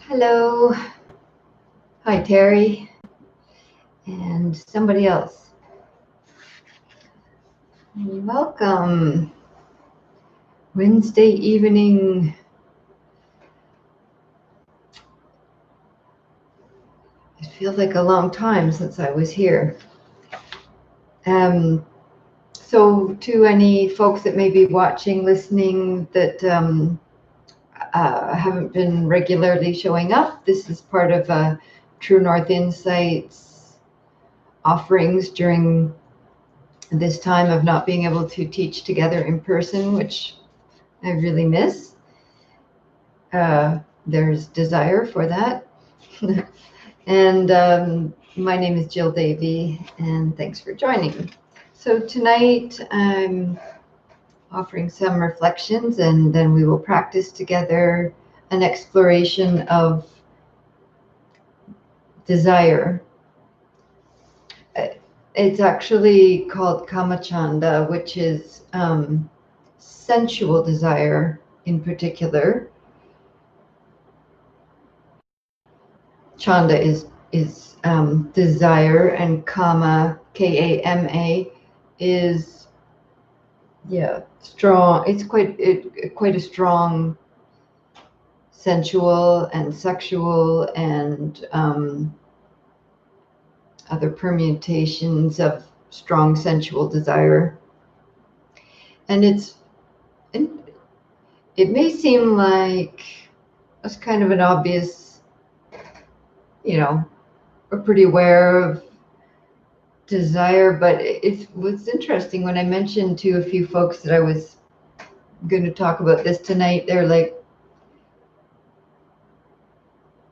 Hello. Hi, Terry. And somebody else. Welcome. Wednesday evening. It feels like a long time since I was here. So to any folks that may be watching, listening, that haven't been regularly showing up, this is part of True North Insights offerings during this time of not being able to teach together in person, which I really miss. There's desire for that. And my name is Jill Davey, and thanks for joining. So tonight I'm offering some reflections, and then we will practice together an exploration of desire. It's actually called Kamachanda, which is sensual desire in particular. Chanda is desire, and Kama, Kama, is strong. It's quite a strong sensual and sexual and other permutations of strong sensual desire. And it may seem like it's kind of an obvious, we're pretty aware of desire, but it was interesting when I mentioned to a few folks that I was going to talk about this tonight. They're like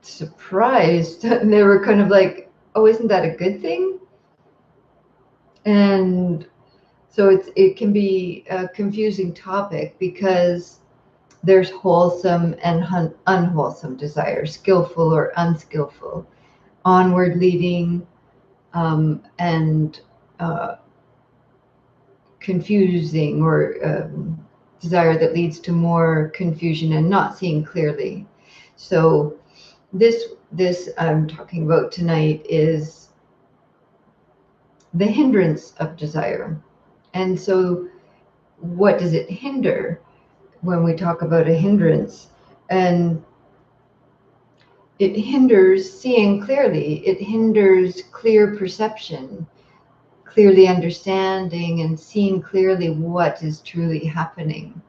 surprised, and they were kind of like, oh, isn't that a good thing? And so it can be a confusing topic because there's wholesome and unwholesome desire, skillful or unskillful, onward leading, and confusing, or desire that leads to more confusion and not seeing clearly. So this I'm talking about tonight is the hindrance of desire. And so what does it hinder when we talk about a hindrance? And it hinders seeing clearly. It hinders clear perception, clearly understanding and seeing clearly what is truly happening.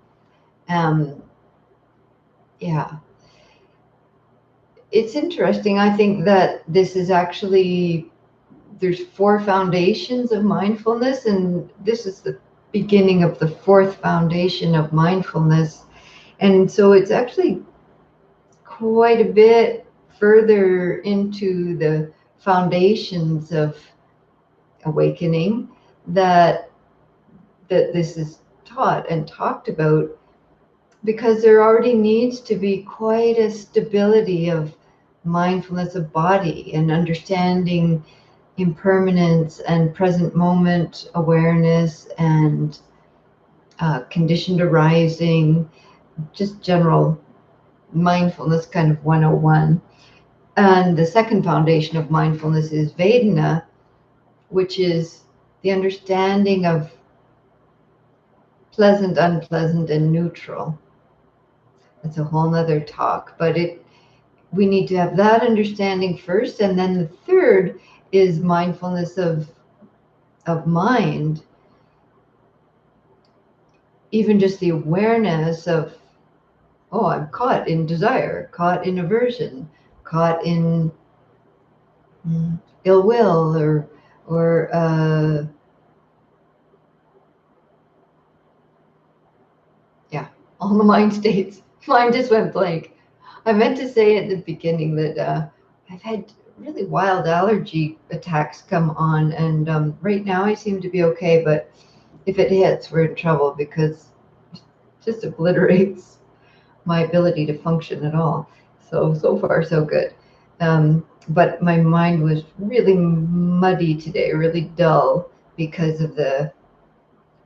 It's interesting. I think that this is actually, there's 4 foundations of mindfulness, and this is the beginning of the 4th foundation of mindfulness. And so it's actually quite a bit further into the foundations of awakening that this is taught and talked about, because there already needs to be quite a stability of mindfulness of body and understanding impermanence and present moment awareness and conditioned arising, just general mindfulness kind of 101. And the second foundation of mindfulness is Vedana, which is the understanding of pleasant, unpleasant, and neutral. That's a whole nother talk, but we need to have that understanding first. And then the third is mindfulness of mind, even just the awareness of, oh, I'm caught in desire, caught in aversion, caught in ill will, or all the mind states. Mine just went blank. I meant to say at the beginning that I've had really wild allergy attacks come on, and right now I seem to be okay, but if it hits, we're in trouble, because it just obliterates my ability to function at all. So far so good. But my mind was really muddy today, really dull, because of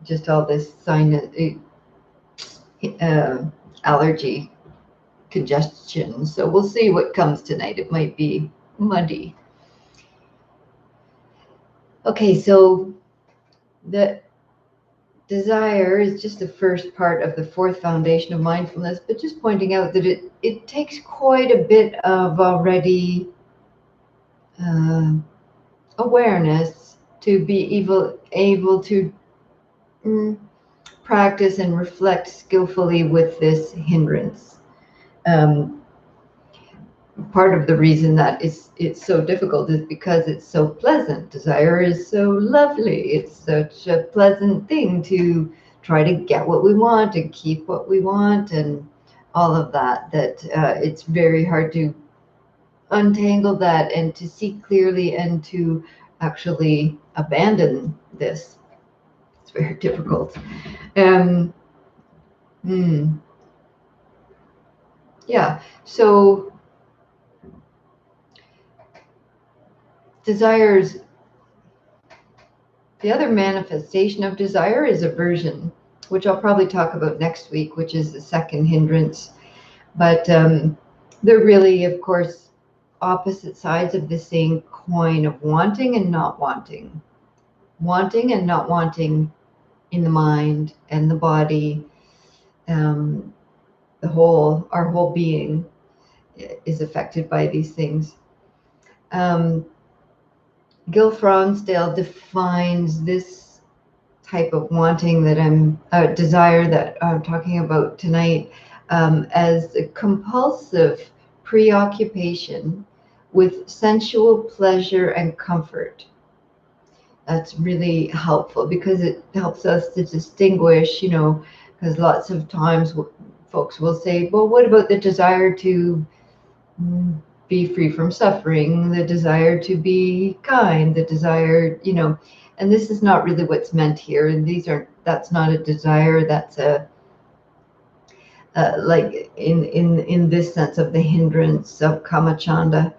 just all this sinus allergy congestion. So we'll see what comes tonight. It might be muddy. Okay, so the desire is just the first part of the fourth foundation of mindfulness, but just pointing out that it takes quite a bit of already awareness to be able to practice and reflect skillfully with this hindrance. Part of the reason that it's so difficult is because it's so pleasant. Desire is so lovely. It's such a pleasant thing to try to get what we want and keep what we want and all of that, that it's very hard to untangle that and to see clearly and to actually abandon this. It's very difficult. Yeah, so desires, the other manifestation of desire is aversion, which I'll probably talk about next week, which is the second hindrance. But they're really, of course, opposite sides of the same coin of wanting and not wanting. Wanting and not wanting in the mind and the body, our whole being is affected by these things. Gil Fronsdale defines this type of wanting that desire that I'm talking about tonight as a compulsive preoccupation with sensual pleasure and comfort. That's really helpful because it helps us to distinguish, because lots of times folks will say, well, what about the desire to be free from suffering, the desire to be kind, the desire, and this is not really what's meant here. That's not a desire. That's a like in this sense of the hindrance of kamachanda.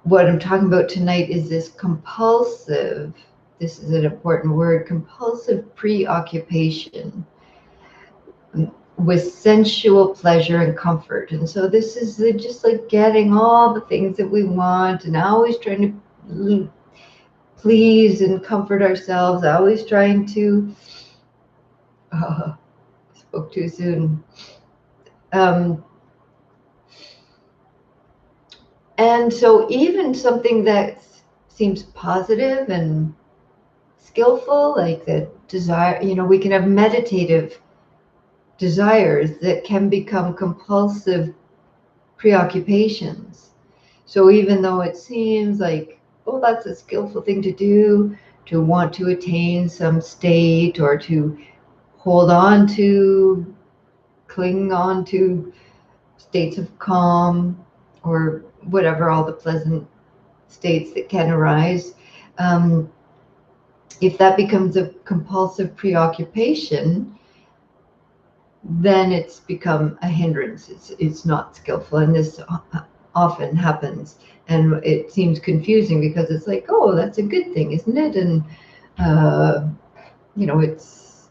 What I'm talking about tonight is this compulsive, this is an important word, compulsive preoccupation with sensual pleasure and comfort. And so this is just like getting all the things that we want and always trying to please and comfort ourselves, always trying to, spoke too soon. And so even something that seems positive and skillful, like the desire, we can have meditative desires that can become compulsive preoccupations. So even though it seems like, oh, that's a skillful thing to do, to want to attain some state or to hold on to, cling on to states of calm or whatever, all the pleasant states that can arise. If that becomes a compulsive preoccupation, then it's become a hindrance. It's not skillful, and this often happens. And it seems confusing because it's like, oh, that's a good thing, isn't it? And it's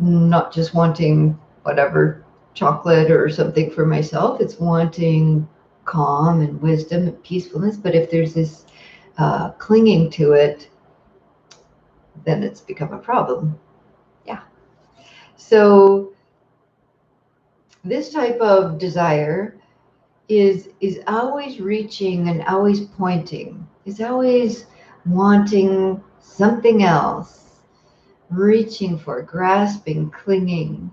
not just wanting whatever chocolate or something for myself. It's wanting calm and wisdom and peacefulness. But if there's this clinging to it, then it's become a problem. Yeah. So this type of desire is always reaching and always pointing, is always wanting something else, reaching for, grasping, clinging.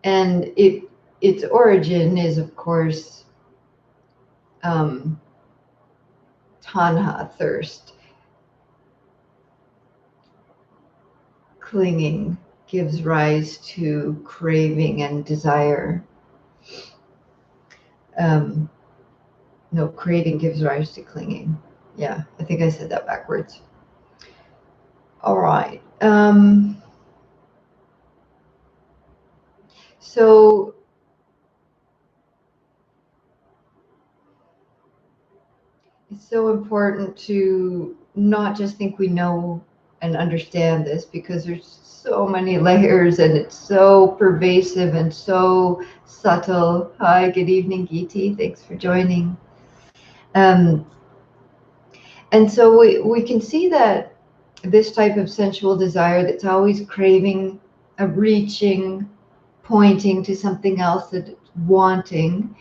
And its origin is, of course, tanha, thirst. Clinging gives rise to craving and desire. No, craving gives rise to clinging. Yeah, I think I said that backwards. All right. So it's so important to not just think we know and understand this, because there's so many layers and it's so pervasive and so subtle. Hi, good evening, Geeti. Thanks for joining. And so we can see that this type of sensual desire that's always craving, reaching, pointing to something else, that it's wanting,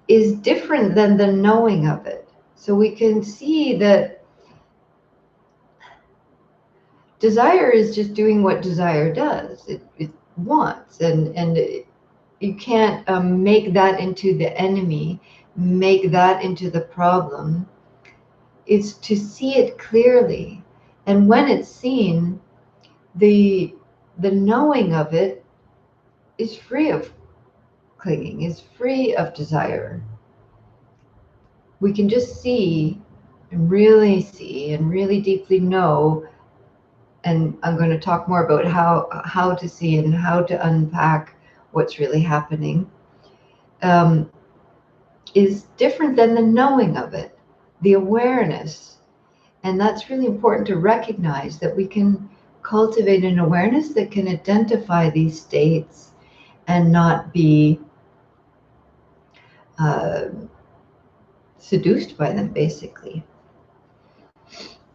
is different than the knowing of it. So we can see that desire is just doing what desire does. It wants, and you can't make that into the enemy, make that into the problem. It's to see it clearly, and when it's seen, the knowing of it is free of clinging, is free of desire. We can just see and really deeply know, and I'm going to talk more about how to see and how to unpack what's really happening, is different than the knowing of it, the awareness. And that's really important to recognize, that we can cultivate an awareness that can identify these states and not be seduced by them, basically.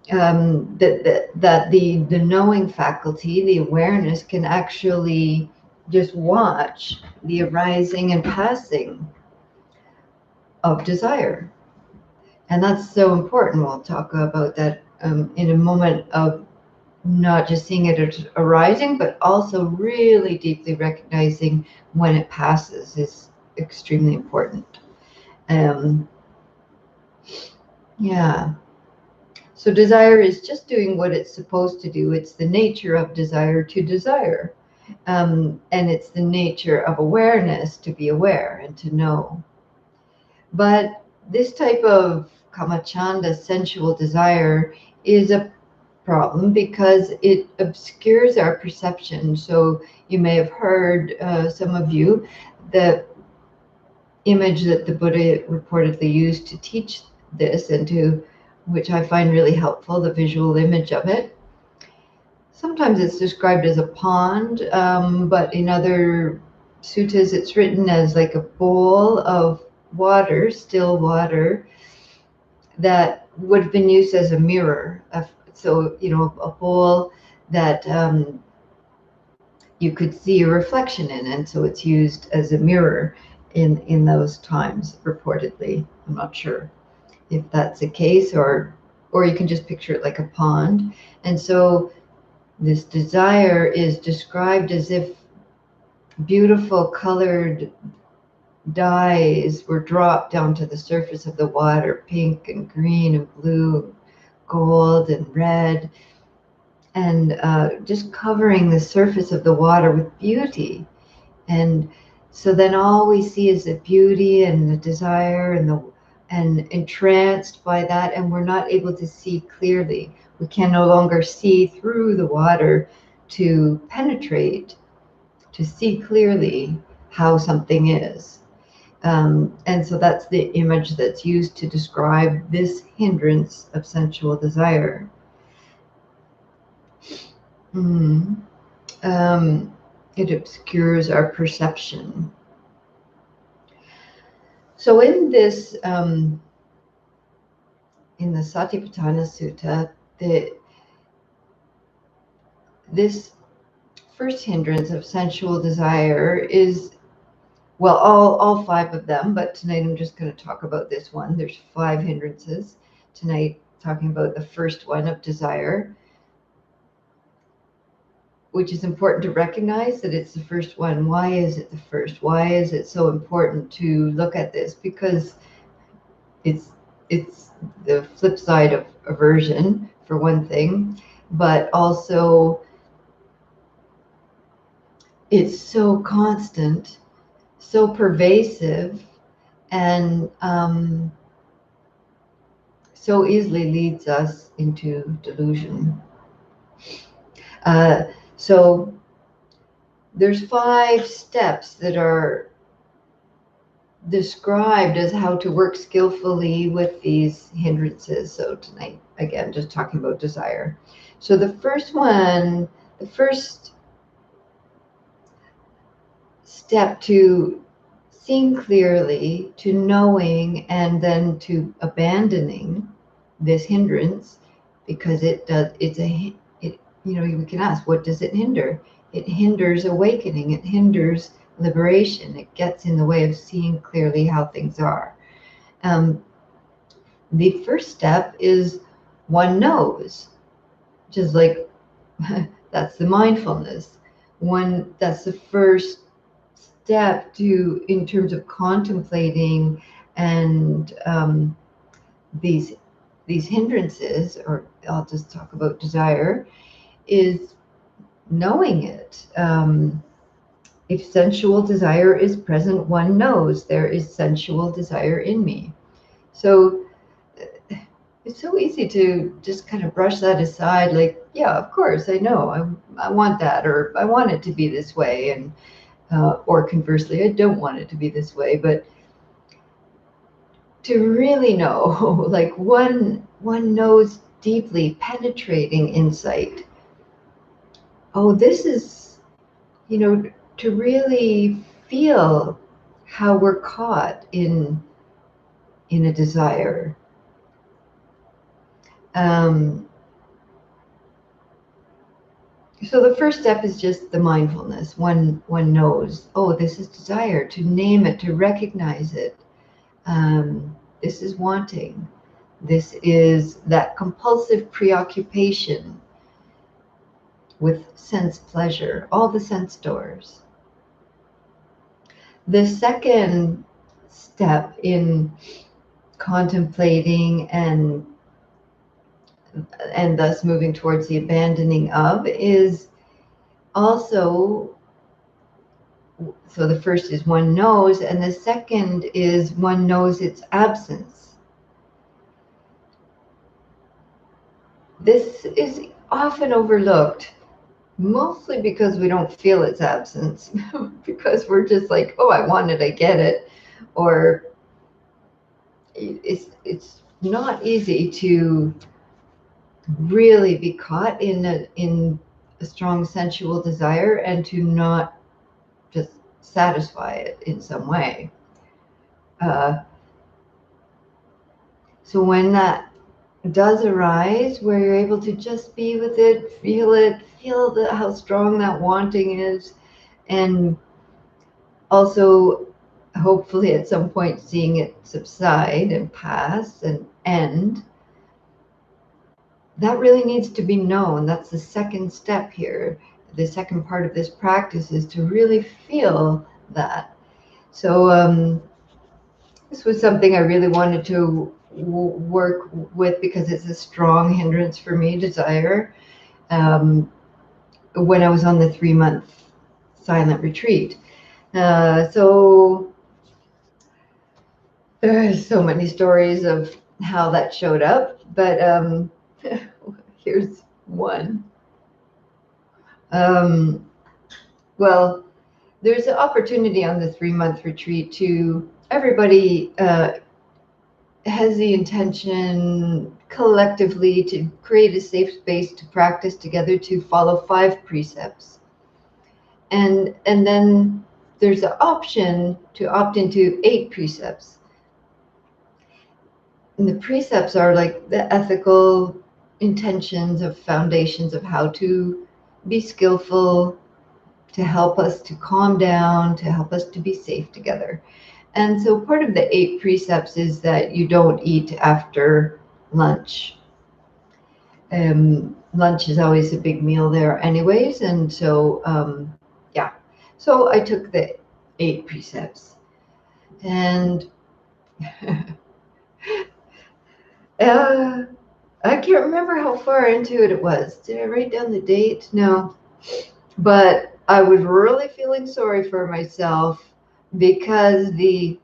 That the knowing faculty, the awareness, can actually just watch the arising and passing of desire. And that's so important. We'll talk about that in a moment, of not just seeing it as arising, but also really deeply recognizing when it passes is extremely important. Yeah. So desire is just doing what it's supposed to do. It's the nature of desire to desire. And it's the nature of awareness to be aware and to know. But this type of kamachanda, sensual desire, is a problem because it obscures our perception. So you may have heard, some of you, the image that the Buddha reportedly used to teach this, and to which I find really helpful, the visual image of it. Sometimes it's described as a pond, but in other suttas it's written as like a bowl of water, still water, that would have been used as a mirror. So, a bowl that you could see a reflection in, and so it's used as a mirror in those times, reportedly. I'm not sure if that's the case, or you can just picture it like a pond. And so this desire is described as if beautiful colored dyes were dropped down to the surface of the water, pink and green and blue, gold and red, and just covering the surface of the water with beauty. And so then all we see is the beauty and the desire and entranced by that, and we're not able to see clearly. We can no longer see through the water to penetrate, to see clearly how something is. And so that's the image that's used to describe this hindrance of sensual desire. It obscures our perception. So in this, in the Satipatthana Sutta, this first hindrance of sensual desire is, well, all five of them, but tonight I'm just going to talk about this one. There's 5 hindrances tonight, talking about the first one of desire, which is important to recognize that it's the first one. Why is it the first? Why is it so important to look at this? Because it's the flip side of aversion, for one thing, but also it's so constant, so pervasive, and so easily leads us into delusion. So there's 5 steps that are described as how to work skillfully with these hindrances. So tonight, again, just talking about desire. So the first one, the first step to seeing clearly, to knowing, and then to abandoning this hindrance, because it does, it's a, it, you know, we can ask, what does it hinder? It hinders awakening, it hinders liberation, it gets in the way of seeing clearly how things are. The first step is one knows, just like that's the mindfulness. That's the first step to in terms of contemplating and these hindrances, or I'll just talk about desire, is knowing it. If sensual desire is present, one knows there is sensual desire in me. So it's so easy to just kind of brush that aside, like, yeah, of course, I know, I want that, or I want it to be this way, and or conversely, I don't want it to be this way. But to really know, like one knows deeply, penetrating insight. Oh, this is, to really feel how we're caught in a desire. So the first step is just the mindfulness. One knows, oh, this is desire, to name it, to recognize it. This is wanting. This is that compulsive preoccupation with sense pleasure, all the sense doors. The second step in contemplating and thus moving towards the abandoning of is also, so the first is one knows, and the second is one knows its absence. This is often overlooked, mostly because we don't feel its absence, because we're just like, oh, I want it, I get it. Or it's not easy to really be caught in a strong sensual desire and to not just satisfy it in some way. So when that does arise, where you're able to just be with it, feel how strong that wanting is, and also hopefully at some point seeing it subside and pass and end. That really needs to be known. That's the second step here. The second part of this practice is to really feel that. So this was something I really wanted to work with, because it's a strong hindrance for me, desire. When I was on the 3-month silent retreat. So there's so many stories of how that showed up, but here's one. Well, there's an opportunity on the 3-month retreat to everybody has the intention collectively to create a safe space to practice together, to follow 5 precepts. And then there's an option to opt into 8 precepts. And the precepts are like the ethical intentions of foundations of how to be skillful, to help us to calm down, to help us to be safe together. And so part of the 8 precepts is that you don't eat after lunch. Lunch is always a big meal there anyways. And so, yeah. So I took the 8 precepts. And I can't remember how far into it was. Did I write down the date? No. But I was really feeling sorry for myself, because the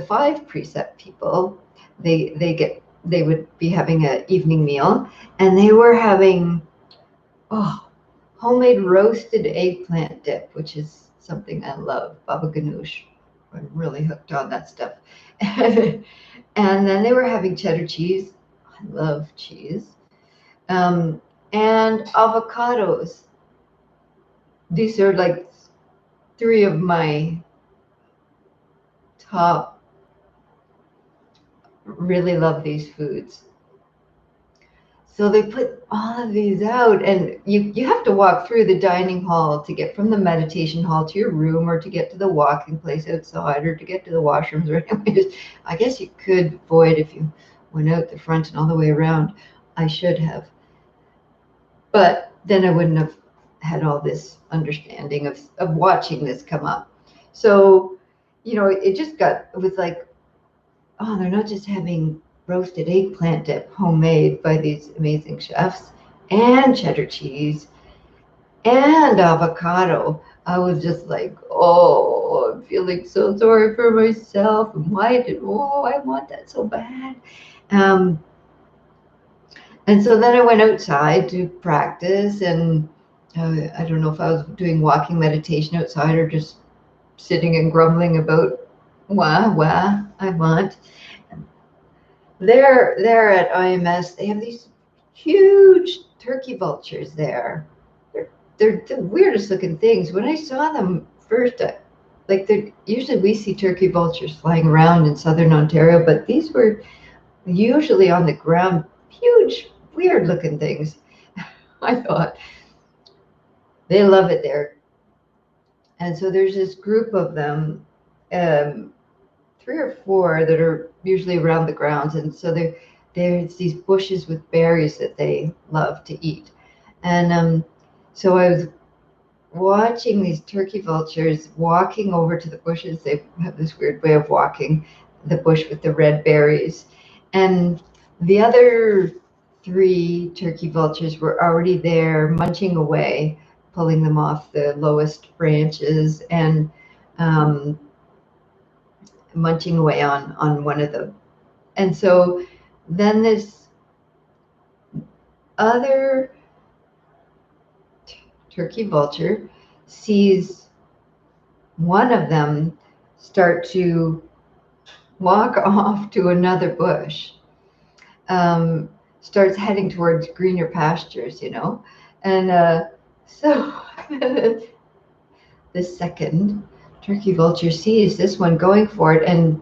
5 precept people, they would be having an evening meal, and they were having homemade roasted eggplant dip, which is something I love, baba ganoush, I'm really hooked on that stuff. And then they were having cheddar cheese. I love cheese. And avocados. These are like three of my top, really love these foods. So they put all of these out, and you have to walk through the dining hall to get from the meditation hall to your room, or to get to the walking place outside, or to get to the washrooms. Or anyways, I guess you could void if you went out the front and all the way around. I should have, but then I wouldn't have had all this understanding of watching this come up. So, it was like, oh, they're not just having roasted eggplant dip homemade by these amazing chefs, and cheddar cheese and avocado. I was just like, oh, I'm feeling so sorry for myself. And I want that so bad. Um, and so then I went outside to practice, and I don't know if I was doing walking meditation outside or just sitting and grumbling about wah, I want. There at IMS, they have these huge turkey vultures there. They're the weirdest looking things. When I saw them first, usually we see turkey vultures flying around in southern Ontario, but these were usually on the ground, huge, weird looking things. I thought they love it there. And so there's this group of them, 3 or 4 that are usually around the grounds, and so there's these bushes with berries that they love to eat. And so I was watching these turkey vultures walking over to the bushes. They have this weird way of walking the bush with the red berries, and the other 3 turkey vultures were already there munching away, pulling them off the lowest branches, and munching away on one of them. And so then this other turkey vulture sees one of them start to walk off to another bush, starts heading towards greener pastures, and so the second turkey vulture sees this one going for it and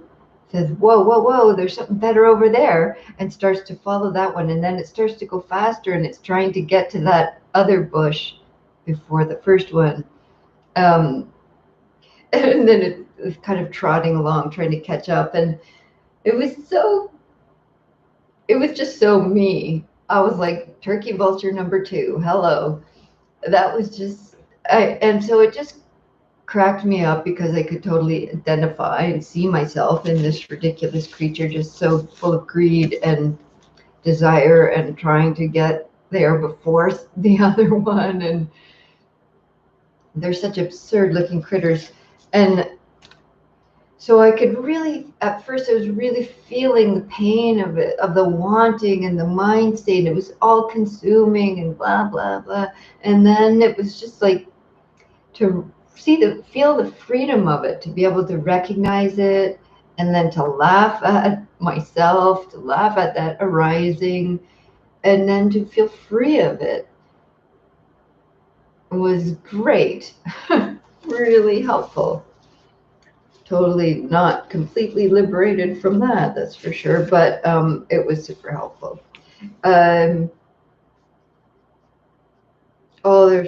says, whoa, there's something better over there, and starts to follow that one. And then it starts to go faster, and it's trying to get to that other bush before the first one. And then it's kind of trotting along, trying to catch up. And it was just so me. I was like, turkey vulture number 2, hello. That was just, and so it just cracked me up, because I could totally identify and see myself in this ridiculous creature, just so full of greed and desire and trying to get there before the other one. And they're such absurd looking critters. And so I could really, at first I was really feeling the pain of it, of the wanting and the mind state. It was all consuming and blah, blah, blah. And then it was just like to feel the freedom of it, to be able to recognize it, and then to laugh at myself, to laugh at that arising, and then to feel free of it was great. Really helpful. Totally not completely liberated from that's for sure, but it was super helpful. There's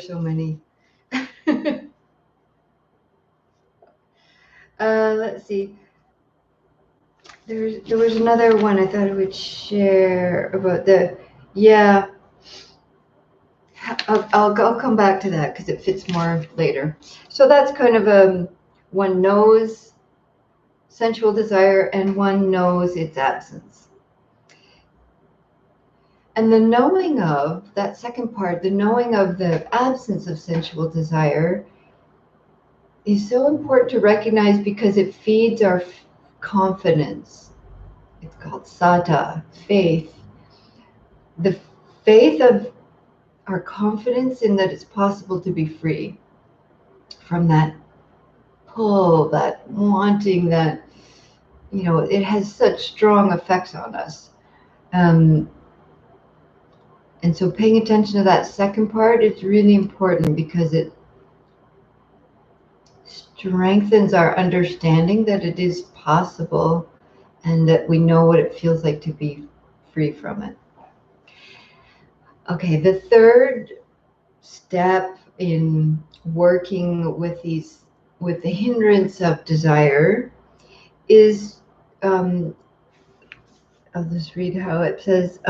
so many. Let's see. There was another one I thought I would share about I'll come back to that because it fits more later. So that's kind of one knows sensual desire and one knows its absence. And the knowing of that second part, the knowing of the absence of sensual desire, is so important to recognize, because it feeds our confidence. It's called sata, faith. The faith of our confidence in that it's possible to be free from that pull, that wanting, that, it has such strong effects on us. And so paying attention to that second part is really important because it strengthens our understanding that it is possible and that we know what it feels like to be free from it. Okay, the third step in working with the hindrance of desire is, I'll just read how it says,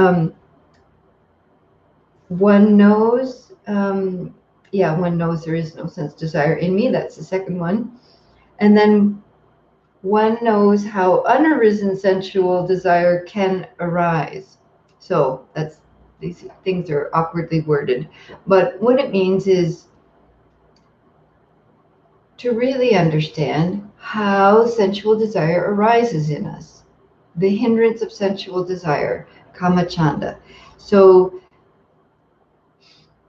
one knows, one knows there is no sense desire in me. That's the second one. And then one knows how unarisen sensual desire can arise. So these things are awkwardly worded, but what it means is to really understand how sensual desire arises in us. The hindrance of sensual desire, kamachanda. So,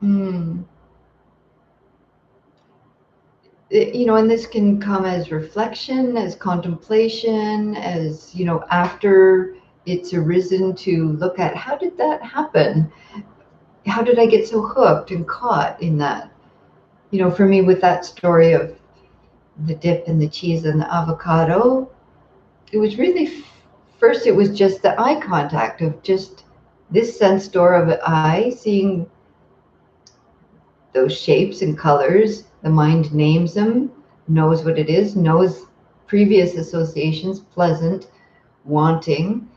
and this can come as reflection, as contemplation, as, after it's arisen, to look at, how did that happen? How did I get so hooked and caught in that? For me, with that story of the dip and the cheese and the avocado, it was really, first it was just the eye contact of just this sense door of an eye, seeing those shapes and colors. The mind names them, knows what it is, knows previous associations, pleasant, wanting.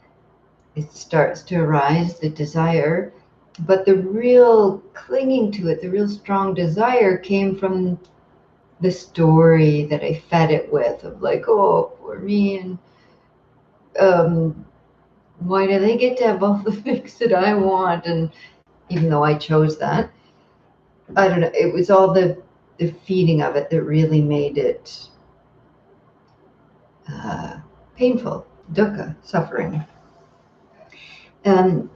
It starts to arise, the desire. But the real clinging to it, the real strong desire, came from the story that I fed it with, of like, oh, poor me, and why do they get to have all the things that I want? And even though I chose that, I don't know, it was all the feeding of it that really made it painful, dukkha, suffering.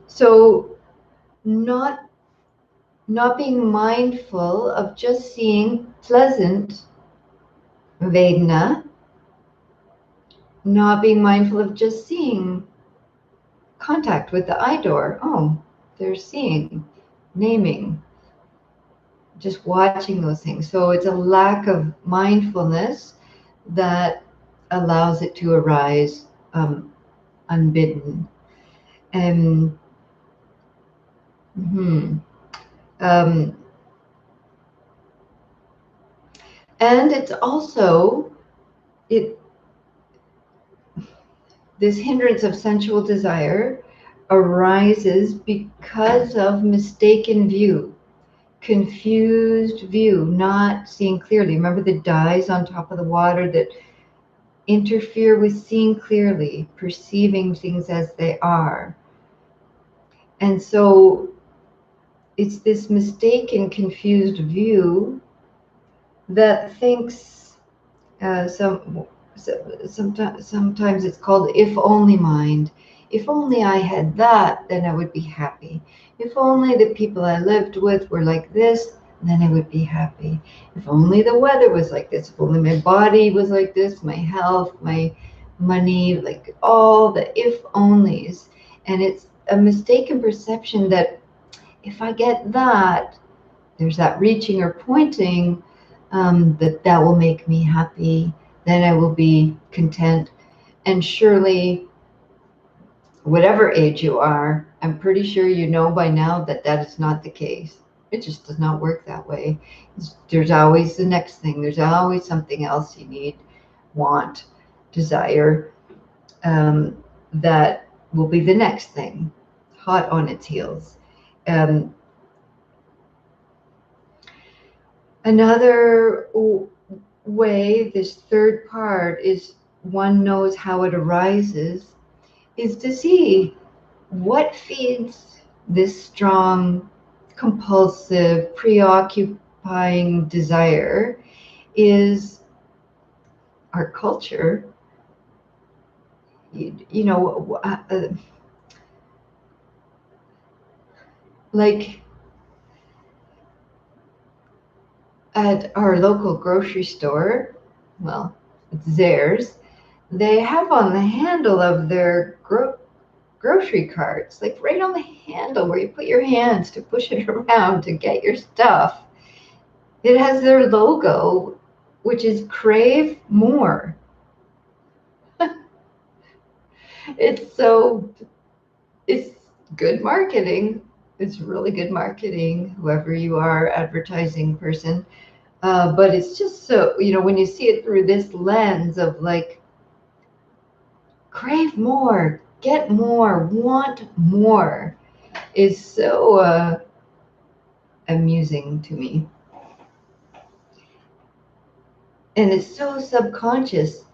So not being mindful of just seeing pleasant Vedana, not being mindful of just seeing contact with the eye door. Oh, they're seeing, naming, just watching those things. So it's a lack of mindfulness that allows it to arise unbidden. And and it's also this hindrance of sensual desire arises because of mistaken view, confused view, not seeing clearly. Remember the dyes on top of the water that interfere with seeing clearly, perceiving things as they are. And so it's this mistaken, confused view that thinks, sometimes it's called if only mind. If only I had that, then I would be happy. If only the people I lived with were like this, then I would be happy. If only the weather was like this, if only my body was like this, my health, my money, like all the if onlys. And it's a mistaken perception that if I get that, there's that reaching or pointing, that will make me happy, then I will be content. And surely, whatever age you are, I'm pretty sure you know by now that that is not the case. It just does not work that way. There's always the next thing. There's always something else you need, want, desire, that will be the next thing, hot on its heels. Another way, this third part, is one knows how it arises, is to see what feeds this strong, compulsive, preoccupying desire. Is our culture, like at our local grocery store, well, it's theirs, they have on the handle of their grocery carts, like right on the handle where you put your hands to push it around to get your stuff, it has their logo, which is crave more. It's so, it's good marketing. It's really good marketing, whoever you are, advertising person. But it's just so, when you see it through this lens of like, crave more, get more, want more, is so amusing to me. And it's so subconscious.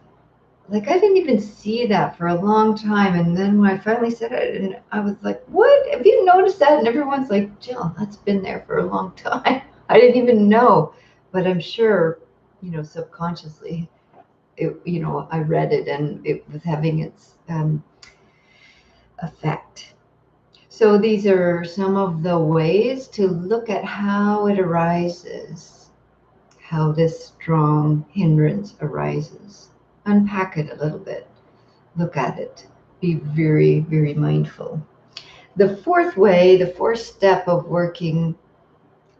Like, I didn't even see that for a long time. And then when I finally said it, and I was like, what? Have you noticed that? And everyone's like, Jill, that's been there for a long time. I didn't even know. But I'm sure, subconsciously, I read it and it was having its effect. So these are some of the ways to look at how it arises, how this strong hindrance arises. Unpack it a little bit. Look at it. Be very, very mindful. The fourth way, the fourth step of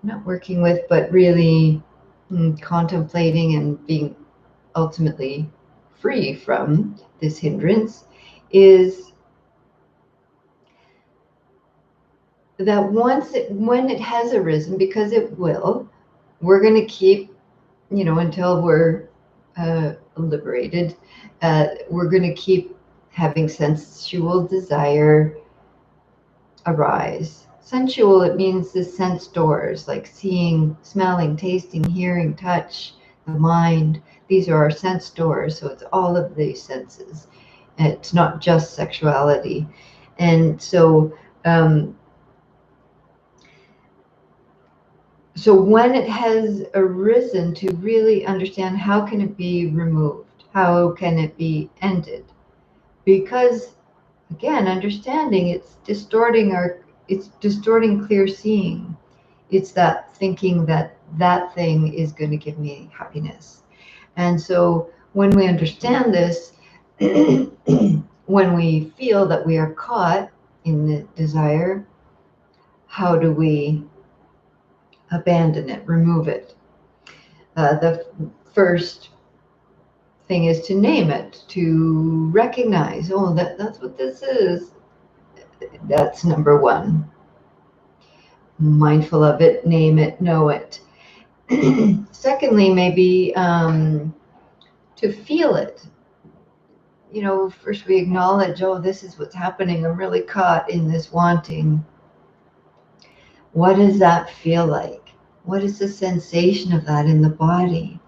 not working with, but really contemplating and being ultimately free from this hindrance, is that when it has arisen, because it will, we're going to keep, until we're liberated, we're going to keep having sensual desire arise. Sensual, it means the sense doors, like seeing, smelling, tasting, hearing, touch, the mind. These are our sense doors, so it's all of these senses. It's not just sexuality. And so, so when it has arisen, to really understand, how can it be removed? How can it be ended? Because, again, understanding, it's distorting clear seeing. It's that thinking that that thing is going to give me happiness. And so when we understand this, when we feel that we are caught in the desire, how do we abandon it, remove it? The first thing is to name it, to recognize, oh, that's what this is. That's number one. Mindful of it, name it, know it. Secondly, maybe to feel it. First we acknowledge, oh, this is what's happening. I'm really caught in this wanting. What does that feel like? What is the sensation of that in the body?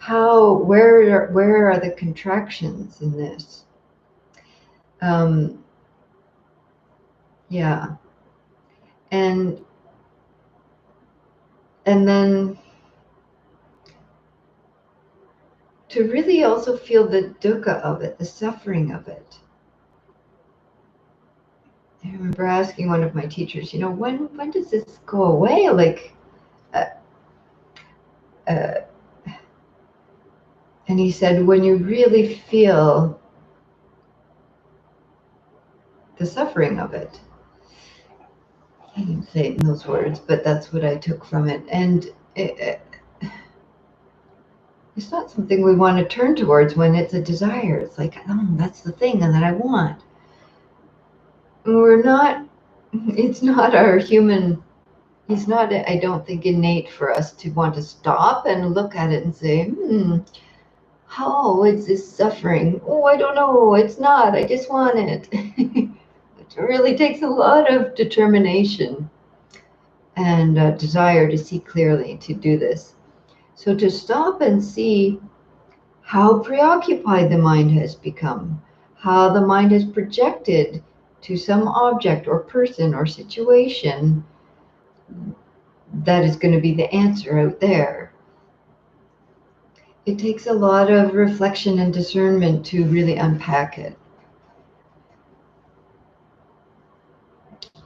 Where are the contractions in this? Yeah. And then to really also feel the dukkha of it, the suffering of it. I remember asking one of my teachers, when does this go away? Like, and he said, when you really feel the suffering of it. I didn't say it in those words, but that's what I took from it. And it's not something we want to turn towards when it's a desire. It's like, oh, that's the thing that I want. It's not our human, it's not, I don't think, innate for us to want to stop and look at it and say, how is this suffering? Oh, I don't know. It's not. I just want it. It really takes a lot of determination and desire to see clearly to do this. So to stop and see how preoccupied the mind has become, how the mind has projected to some object or person or situation, that is going to be the answer out there. It takes a lot of reflection and discernment to really unpack it.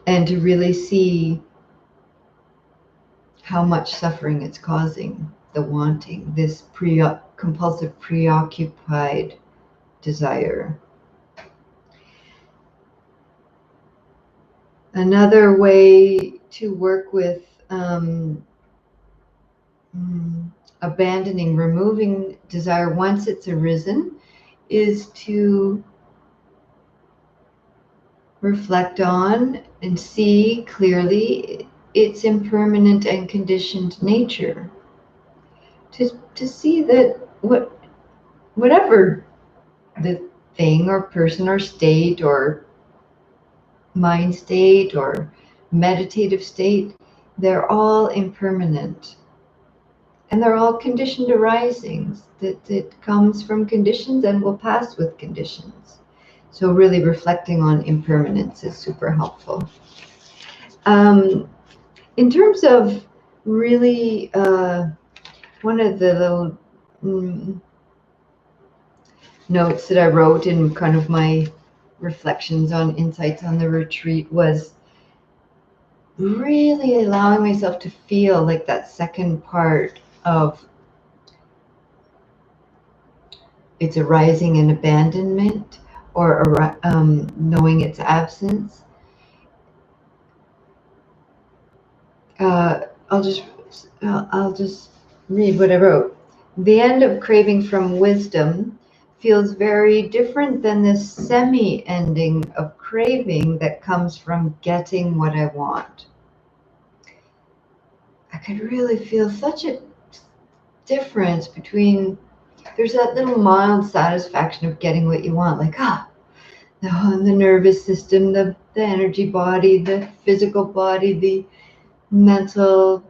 And to really see how much suffering it's causing, the wanting, this compulsive preoccupied desire. Another way to work with abandoning, removing desire once it's arisen, is to reflect on and see clearly its impermanent and conditioned nature. To see that whatever the thing or person or state or mind state or meditative state, they're all impermanent. And they're all conditioned arisings that comes from conditions and will pass with conditions. So really reflecting on impermanence is super helpful. In terms of really, one of the little notes that I wrote in kind of my reflections on insights on the retreat was really allowing myself to feel like that second part of its arising and abandonment, or knowing its absence. I'll just read what I wrote. The end of craving from wisdom feels very different than the semi-ending of craving that comes from getting what I want. I could really feel such a difference between, there's that little mild satisfaction of getting what you want, like, the nervous system, the energy body, the physical body, the mental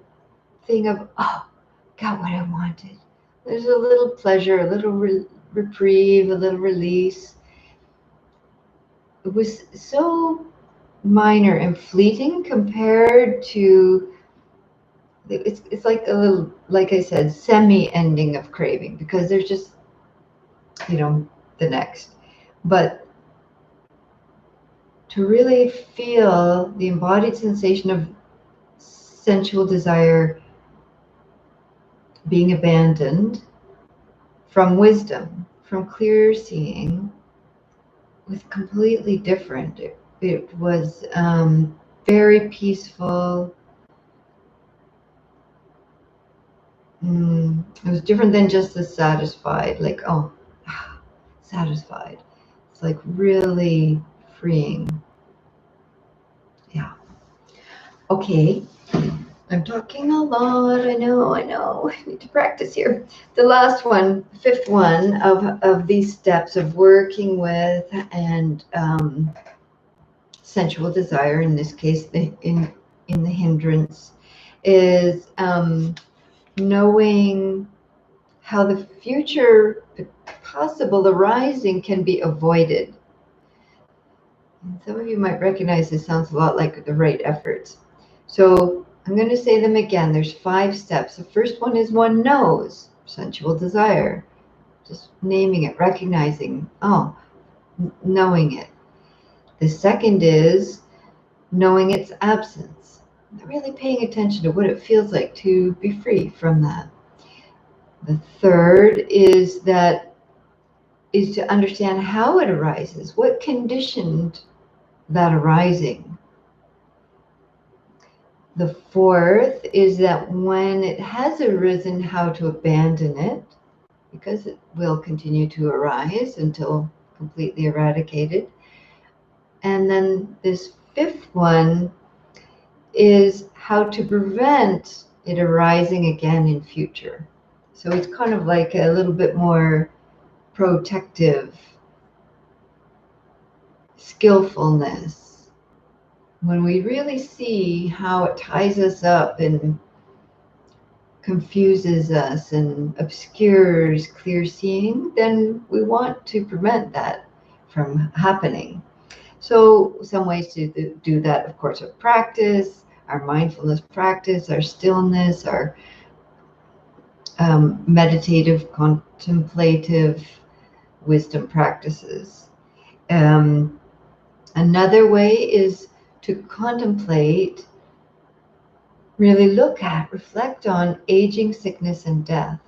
thing of, got what I wanted. There's a little pleasure, a little reprieve, a little release. It was so minor and fleeting compared to, it's like a little, like I said, semi-ending of craving, because there's just, the next. But to really feel the embodied sensation of sensual desire being abandoned from wisdom, from clear seeing, was completely different. It was very peaceful. It was different than just the satisfied, like, satisfied. It's like really freeing. Yeah. Okay. I'm talking a lot. I know. I need to practice here. The last one, the fifth one of these steps of working with and sensual desire, in this case, in the hindrance, is knowing how the future possible arising can be avoided. And some of you might recognize this sounds a lot like the right efforts. So I'm going to say them again. There's 5 steps. The first one is one knows sensual desire. Just naming it, recognizing, knowing it. The second is knowing its absence. Really paying attention to what it feels like to be free from that. The third is to understand how it arises, what conditioned that arising. The fourth is that when it has arisen, how to abandon it, because it will continue to arise until completely eradicated. And then this fifth one is how to prevent it arising again in future. So it's kind of like a little bit more protective skillfulness. When we really see how it ties us up and confuses us and obscures clear seeing, then we want to prevent that from happening. So some ways to do that, of course, are practice, our mindfulness practice, our stillness, our meditative, contemplative wisdom practices. Another way is to contemplate, really look at, reflect on aging, sickness, and death.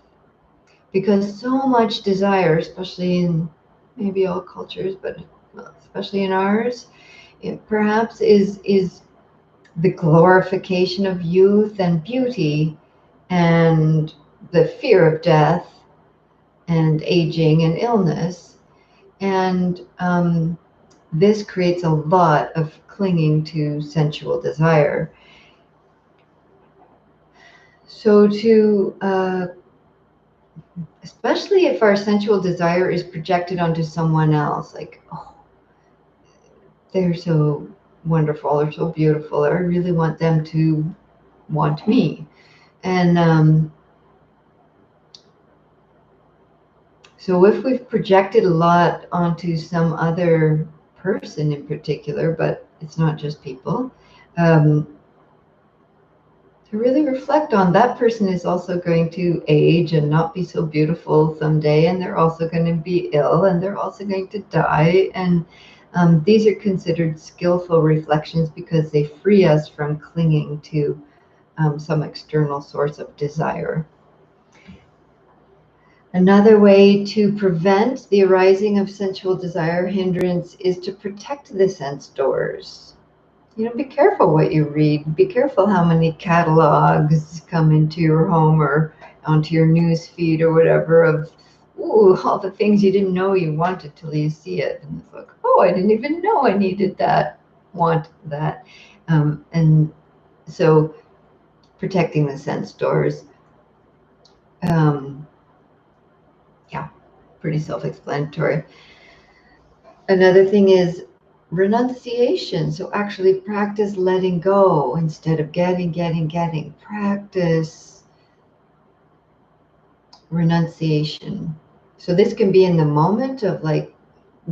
because so much desire, especially in maybe all cultures, but especially in ours, it perhaps is the glorification of youth and beauty and the fear of death and aging and illness. And this creates a lot of clinging to sensual desire. So especially if our sensual desire is projected onto someone else, like, oh, they're so wonderful or so beautiful, or I really want them to want me. And so if we've projected a lot onto some other person in particular, but it's not just people, to really reflect on, that person is also going to age and not be so beautiful someday, and they're also going to be ill, and they're also going to die. And these are considered skillful reflections because they free us from clinging to some external source of desire. Another way to prevent the arising of sensual desire hindrance is to protect the sense doors. Be careful what you read. Be careful how many catalogs come into your home or onto your news feed or whatever of, all the things you didn't know you wanted till you see it. And it's like, oh, I didn't even know I needed that, want that. And so protecting the sense doors, yeah, pretty self-explanatory. Another thing is renunciation. So actually practice letting go instead of getting. Practice renunciation. So this can be in the moment of like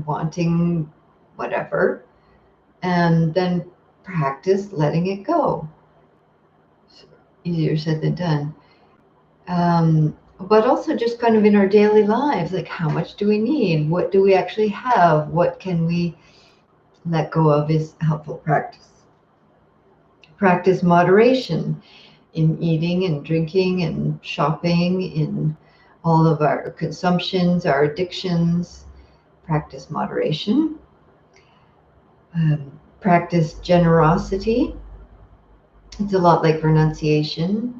wanting whatever, and then practice letting it go. So easier said than done. But also just kind of in our daily lives, like how much do we need? What do we actually have? What can we let go of is helpful practice. Practice moderation in eating and drinking and shopping, in all of our consumptions, our addictions. Practice moderation. Practice generosity. It's a lot like renunciation,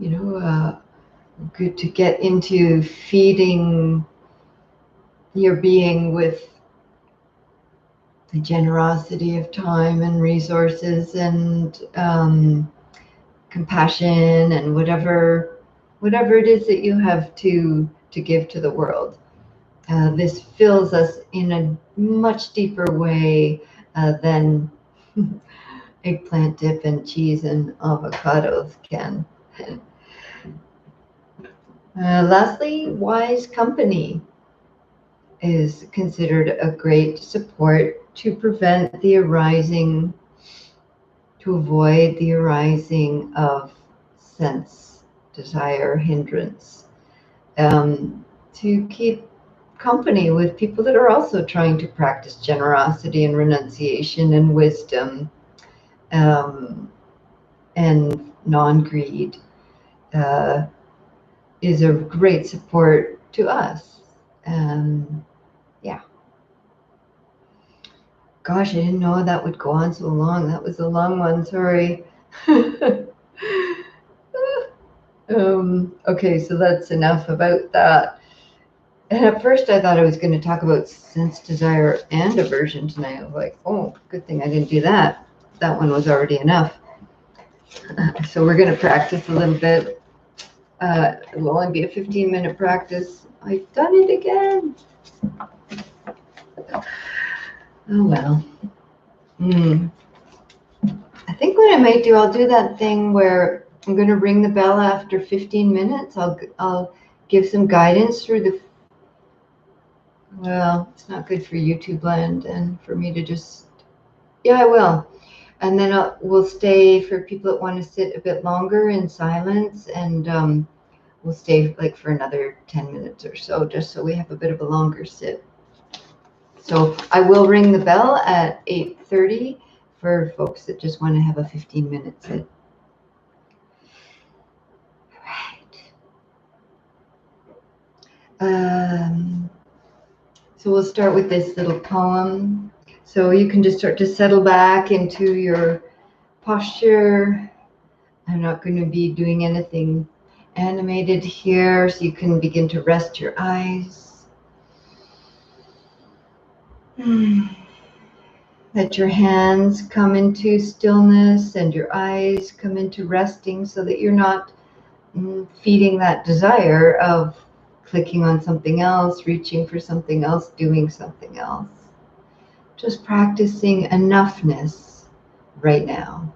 good to get into feeding your being with the generosity of time and resources and compassion and whatever it is that you have to give to the world. This fills us in a much deeper way than eggplant dip and cheese and avocados can. Lastly, wise company is considered a great support to avoid the arising of sense desire hindrance, to keep company with people that are also trying to practice generosity and renunciation and wisdom, and non-greed, is a great support to us. Yeah. Gosh, I didn't know that would go on so long. That was a long one, sorry. Okay, so that's enough about that. And at first I thought I was going to talk about sense desire and aversion tonight. I was like, oh, good thing I didn't do that. That one was already enough. So we're going to practice a little bit. It will only be a 15-minute practice. I've done it again. Oh, well. I think what I might do, I'll do that thing where I'm going to ring the bell after 15 minutes. I'll give some guidance through the... Well, it's not good for YouTube land and for me to just... Yeah, I will. And then we'll stay for people that want to sit a bit longer in silence, and we'll stay like for another 10 minutes or so, just so we have a bit of a longer sit. So I will ring the bell at 8:30 for folks that just want to have a 15-minute sit. All So we'll start with this little poem. So you can just start to settle back into your posture. I'm not going to be doing anything animated here, so you can begin to rest your eyes. Let your hands come into stillness and your eyes come into resting so that you're not feeding that desire of clicking on something else, reaching for something else, doing something else. Just practicing enoughness right now.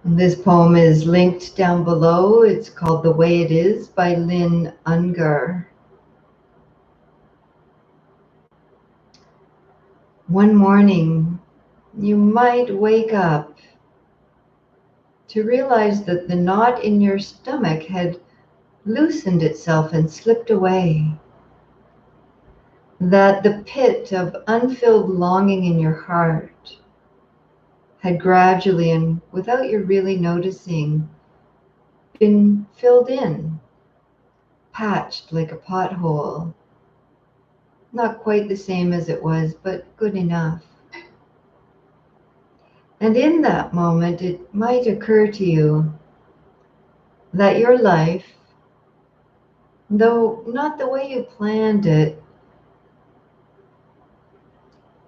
And this poem is linked down below. It's called The Way It Is by Lynn Unger. One morning, you might wake up to realize that the knot in your stomach had loosened itself and slipped away. That the pit of unfilled longing in your heart had gradually and without you really noticing been filled in, patched like a pothole. Not quite the same as it was, but good enough. And in that moment, it might occur to you that your life, though not the way you planned it,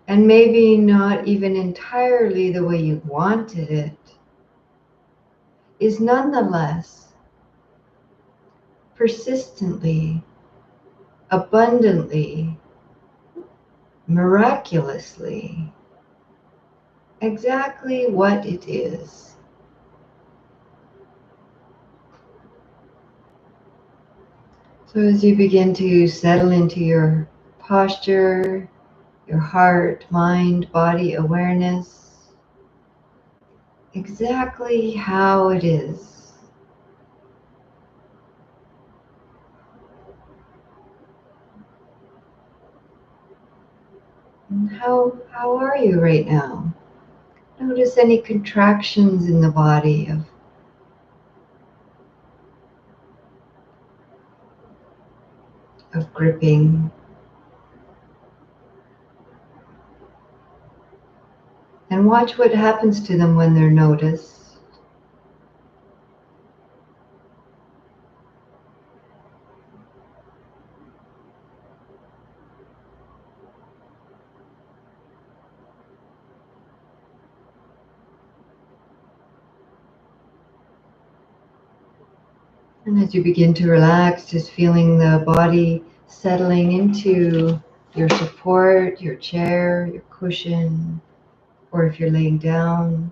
and maybe not even entirely the way you wanted it, is nonetheless persistently, abundantly, miraculously, exactly what it is. So as you begin to settle into your posture, your heart, mind, body awareness, exactly how it is. And how are you right now? Notice any contractions in the body of gripping. And watch what happens to them when they're noticed. And as you begin to relax, just feeling the body settling into your support, your chair, your cushion, or if you're laying down.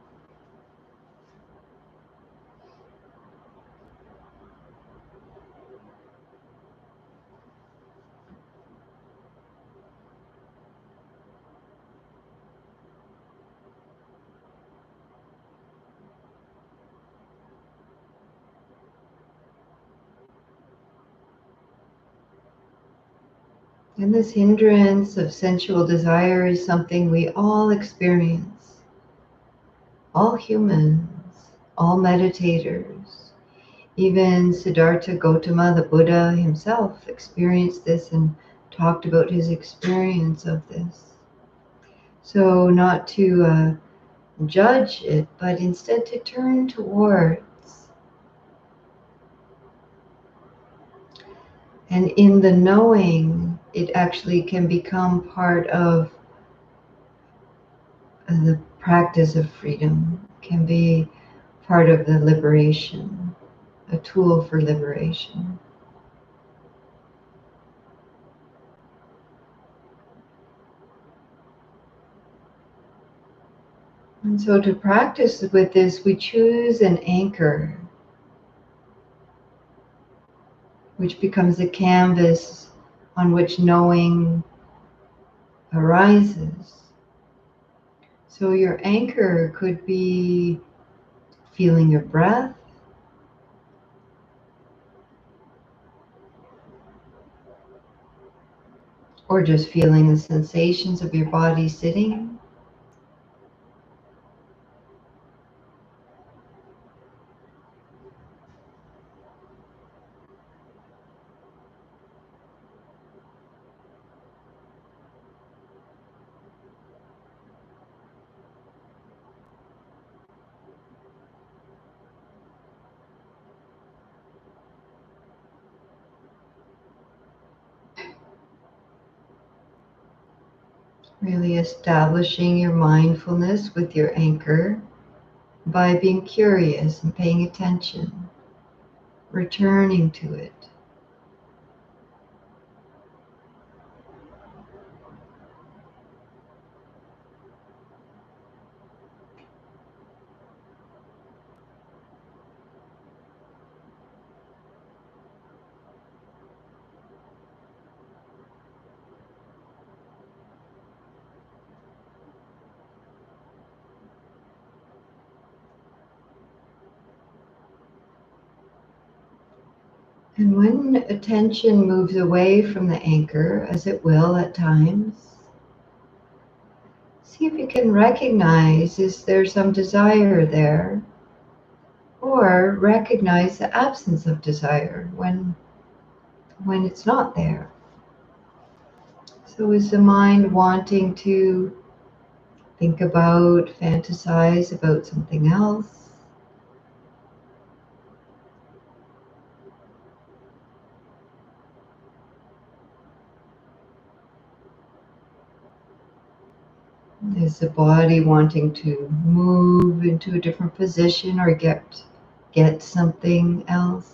And this hindrance of sensual desire is something we all experience. All humans, all meditators. Even Siddhartha Gautama, the Buddha himself, experienced this and talked about his experience of this. So not to judge it, but instead to turn towards. And in the knowing, it actually can become part of the practice of freedom, can be part of the liberation, a tool for liberation. And so to practice with this, we choose an anchor, which becomes a canvas on which knowing arises. So your anchor could be feeling your breath, or just feeling the sensations of your body sitting. Really establishing your mindfulness with your anchor by being curious and paying attention, returning to it. And when attention moves away from the anchor, as it will at times, see if you can recognize, is there some desire there? Or recognize the absence of desire when it's not there. So is the mind wanting to think about, fantasize about something else? Is the body wanting to move into a different position or get something else?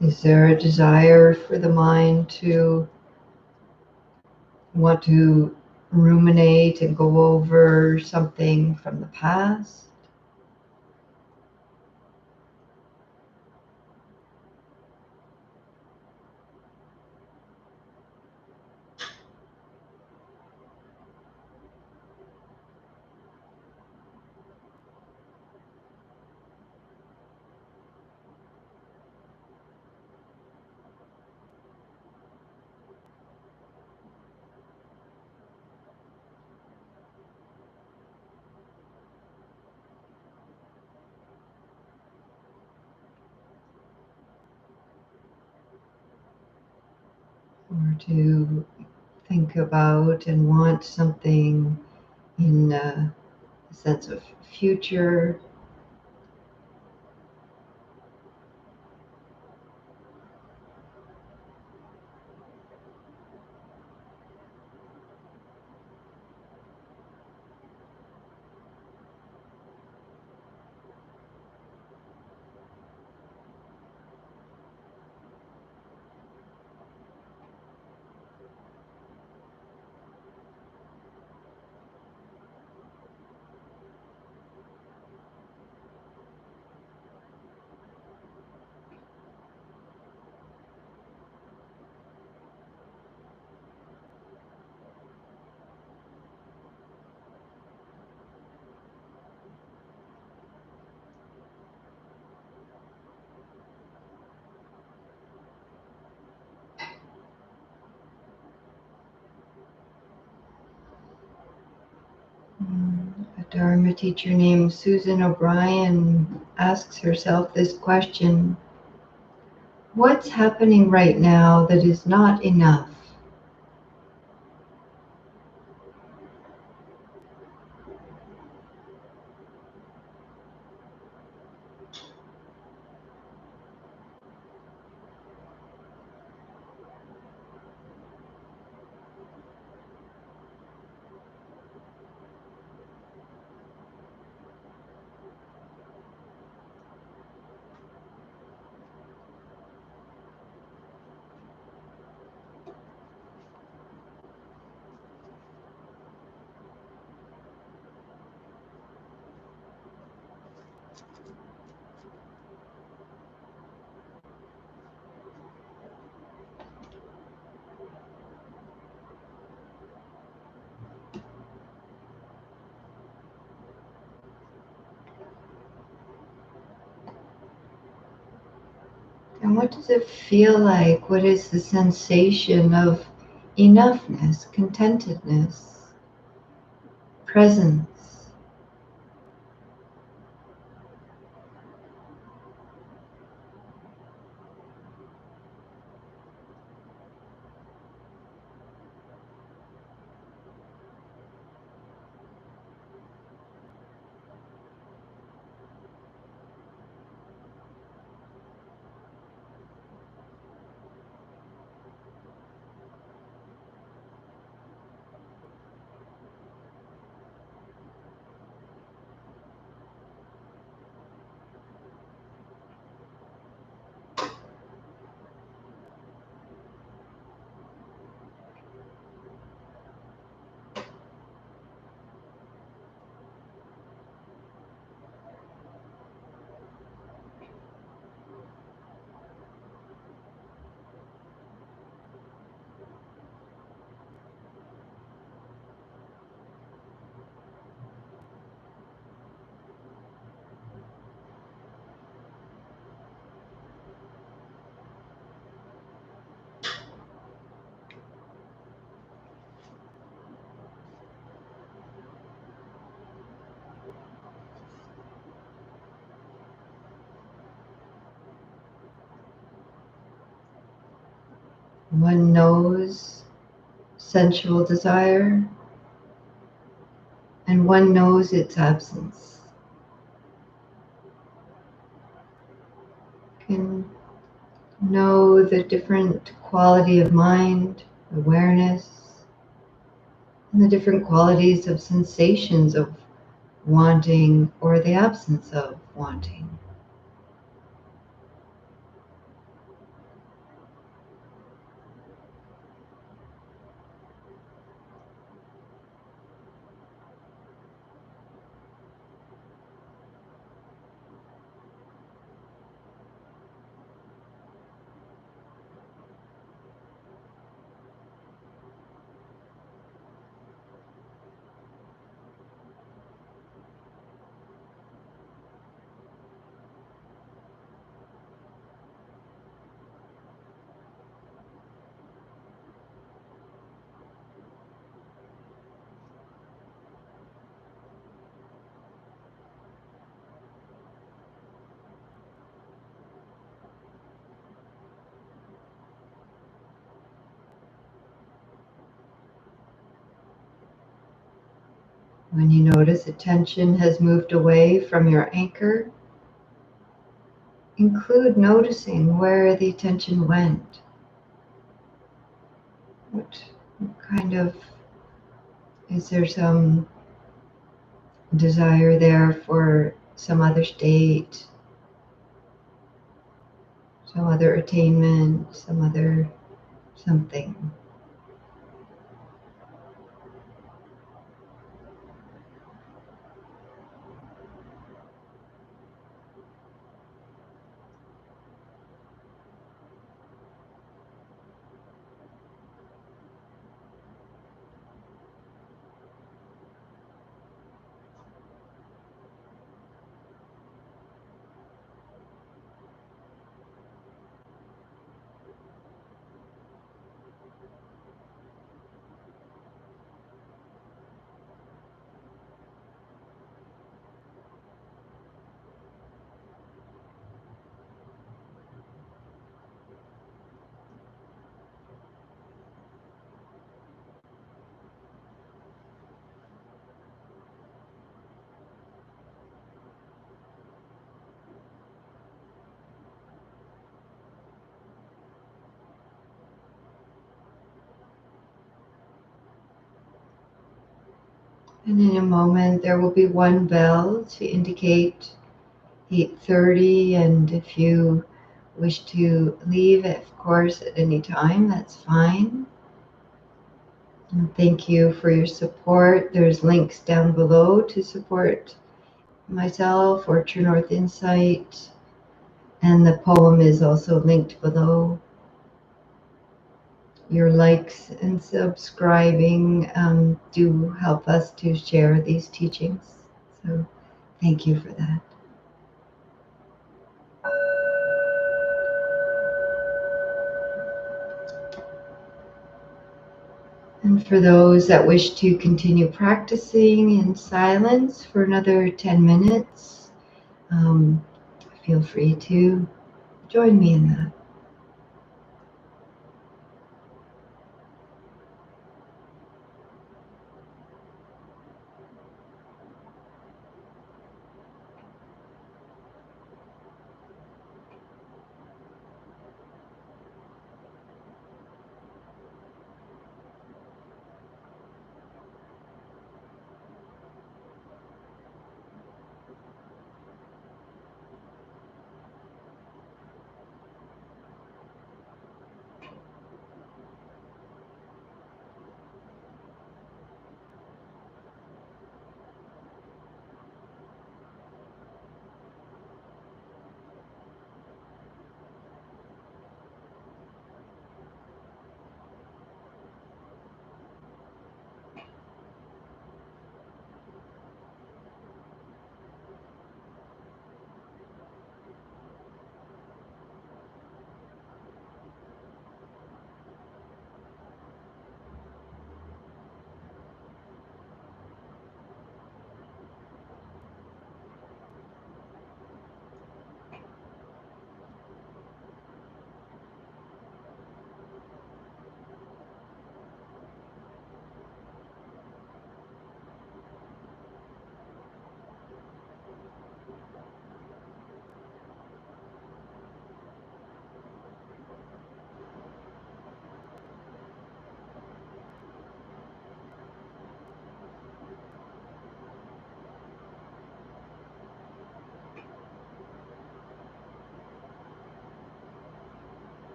Is there a desire for the mind to want to ruminate and go over something from the past? Or to think about and want something in a sense of future? A Dharma teacher named Susan O'Brien asks herself this question: what's happening right now that is not enough? what does it feel like? What is the sensation of enoughness, contentedness, presence? One knows sensual desire, and one knows its absence. Can know the different quality of mind, awareness, and the different qualities of sensations of wanting or the absence of wanting. When you notice attention has moved away from your anchor, include noticing where the attention went. What kind of, is there some desire there for some other state, some other attainment, some other something? And in a moment, there will be one bell to indicate 8:30, and if you wish to leave, of course, at any time, that's fine. And thank you for your support. There's links down below to support myself or True North Insight, and the poem is also linked below. Your likes and subscribing do help us to share these teachings. So thank you for that. And for those that wish to continue practicing in silence for another 10 minutes, feel free to join me in that.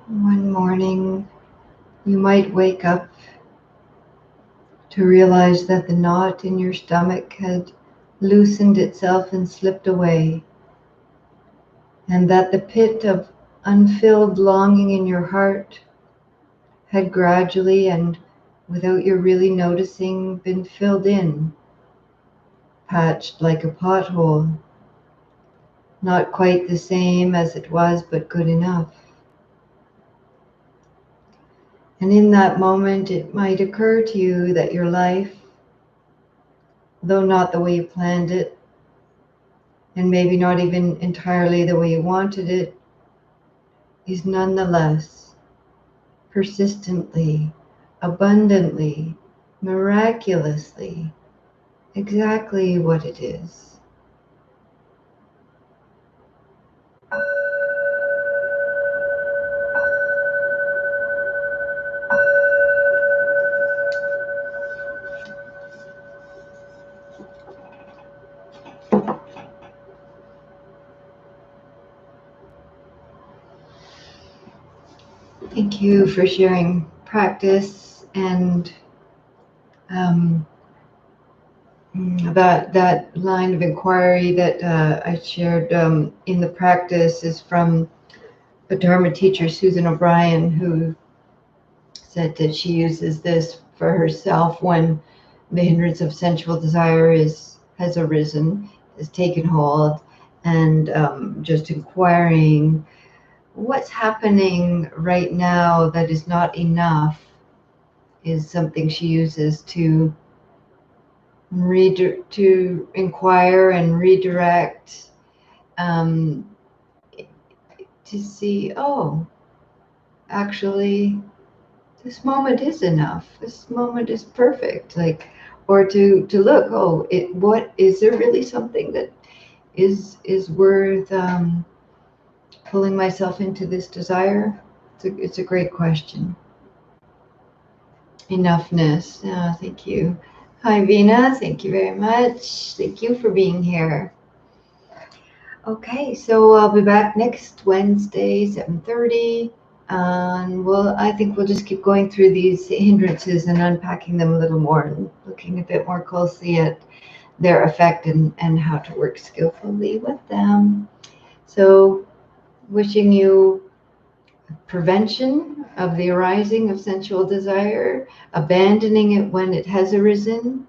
One morning, you might wake up to realize that the knot in your stomach had loosened itself and slipped away, and that the pit of unfilled longing in your heart had gradually and without your really noticing been filled in, patched like a pothole, not quite the same as it was, but good enough. And in that moment, it might occur to you that your life, though not the way you planned it, and maybe not even entirely the way you wanted it, is nonetheless persistently, abundantly, miraculously, exactly what it is. Thank you for sharing practice and that line of inquiry that I shared in the practice is from a Dharma teacher, Susan O'Brien, who said that she uses this for herself when the hindrance of sensual desire has arisen, has taken hold, and just inquiring what's happening right now that is not enough is something she uses to to inquire and redirect, um, to see, oh, actually this moment is enough, this moment is perfect, like, or to look, oh, what is there really something that is worth pulling myself into this desire? It's a great question. Enoughness. Thank you. Hi, Vina. Thank you very much. Thank you for being here. Okay, so I'll be back next Wednesday, 7:30. And I think we'll just keep going through these hindrances and unpacking them a little more and looking a bit more closely at their effect and how to work skillfully with them. So, wishing you prevention of the arising of sensual desire, abandoning it when it has arisen,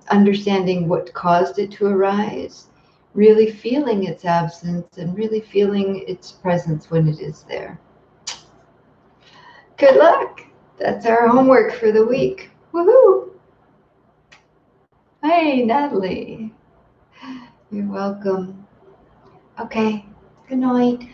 understanding what caused it to arise, really feeling its absence, and really feeling its presence when it is there. Good luck. That's our homework for the week. Woohoo! Hey, Natalie. You're welcome. Okay. Good night.